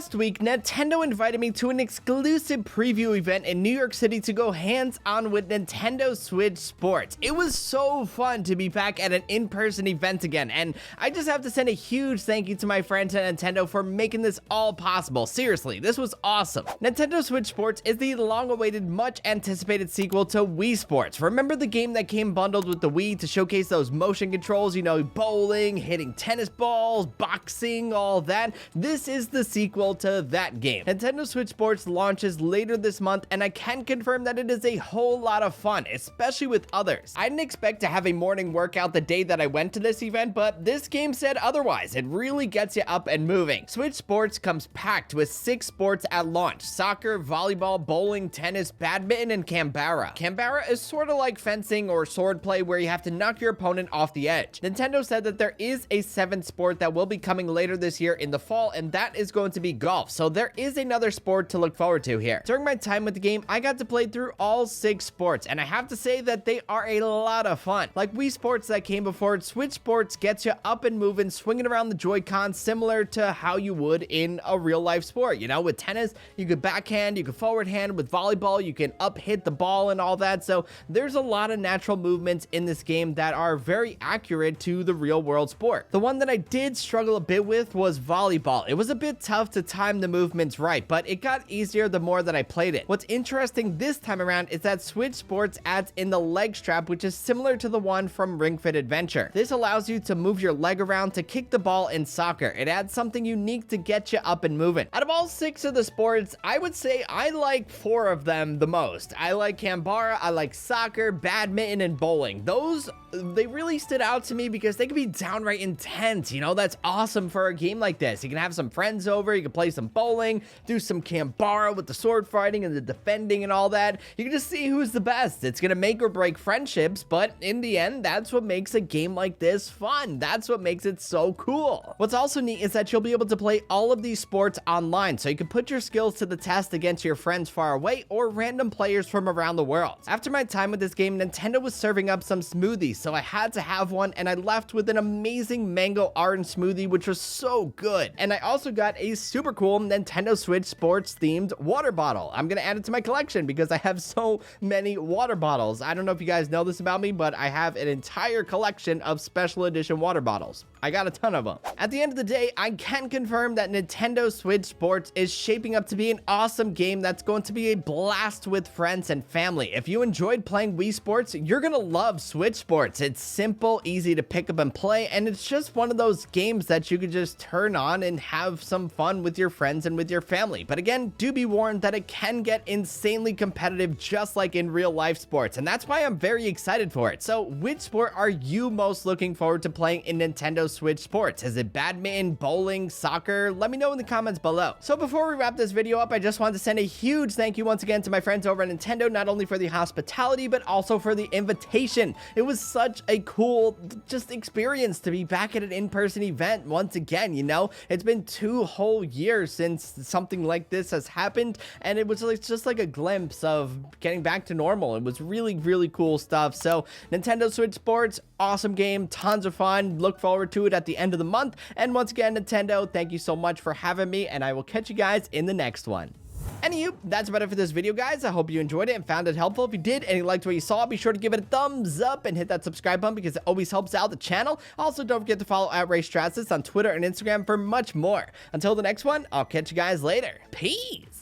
last week, Nintendo invited me to an exclusive preview event in New York City to go hands-on with Nintendo Switch Sports. It was so fun to be back at an in-person event again, and I just have to send a huge thank you to my friends at Nintendo for making this all possible. Seriously, this was awesome. Nintendo Switch Sports is the long-awaited, much-anticipated sequel to Wii Sports. Remember the game that came bundled with the Wii to showcase those motion controls, you know, bowling, hitting tennis balls, boxing, all that? This is the sequel to that game. Nintendo Switch Sports launches later this month, and I can confirm that it is a whole lot of fun, especially with others. I didn't expect to have a morning workout the day that I went to this event, but this game said otherwise. It really gets you up and moving. Switch Sports comes packed with 6 sports at launch: soccer, volleyball, bowling, tennis, badminton, and Canberra. Canberra is sort of like fencing or swordplay where you have to knock your opponent off the edge. Nintendo said that there is a 7th sport that will be coming later this year in the fall, and that is going to be golf. So there is another sport to look forward to here. During my time with the game, I got to play through all 6 sports, and I have to say that they are a lot of fun. Like Wii Sports that came before, Switch Sports gets you up and moving, swinging around the Joy-Con similar to how you would in a real-life sport. You know, with tennis, you could backhand, you could forward hand. With volleyball, you can up hit the ball and all that. So there's a lot of natural movements in this game that are very accurate to the real-world sport. The one that I did struggle a bit with was volleyball. It was a bit tough to time the movements right, but it got easier the more that I played it. What's interesting this time around is that Switch Sports adds in the leg strap, which is similar to the one from Ring Fit Adventure. This allows you to move your leg around to kick the ball in soccer. It adds something unique to get you up and moving. Out of all 6 of the sports, I would say I like 4 of them the most. I like Canberra, I like soccer, badminton, and bowling. Those, they really stood out to me because they can be downright intense. You know, that's awesome for a game like this. You can have some friends over, you can play some bowling, do some Canberra with the sword fighting and the defending and all that. You can just see who's the best. It's gonna make or break friendships, but in the end, that's what makes a game like this fun. That's what makes it so cool. What's also neat is that you'll be able to play all of these sports online, so you can put your skills to the test against your friends far away or random players from around the world. After my time with this game, Nintendo was serving up some smoothies, so I had to have one, and I left with an amazing mango orange smoothie, which was so good. And I also got a super cool Nintendo Switch Sports themed water bottle. I'm gonna add it to my collection because I have so many water bottles. I don't know if you guys know this about me, but I have an entire collection of special edition water bottles. I got a ton of them. At the end of the day, I can confirm that Nintendo Switch Sports is shaping up to be an awesome game that's going to be a blast with friends and family. If you enjoyed playing Wii Sports, you're gonna love Switch Sports. It's simple, easy to pick up and play, and it's just one of those games that you could just turn on and have some fun with your friends and with your family. But again, do be warned that it can get insanely competitive just like in real life sports, and that's why I'm very excited for it. So which sport are you most looking forward to playing in Nintendo Switch Sports? Is it badminton, bowling, soccer? Let me know in the comments below. So before we wrap this video up, I just wanted to send a huge thank you once again to my friends over at Nintendo, not only for the hospitality, but also for the invitation. It was such a cool just experience to be back at an in-person event once again. You know, it's been 2 whole years since something like this has happened, and it was like, just like a glimpse of getting back to normal. It was really, really cool stuff. So Nintendo Switch Sports, awesome game, tons of fun. Look forward to it at the end of the month. And once again, Nintendo, thank you so much for having me, and I will catch you guys in the next one. Anywho, that's about it for this video, guys. I hope you enjoyed it and found it helpful. If you did and you liked what you saw, be sure to give it a thumbs up and hit that subscribe button because it always helps out the channel. Also, don't forget to follow at Raymond Strazdas on Twitter and Instagram for much more. Until the next one, I'll catch you guys later. Peace!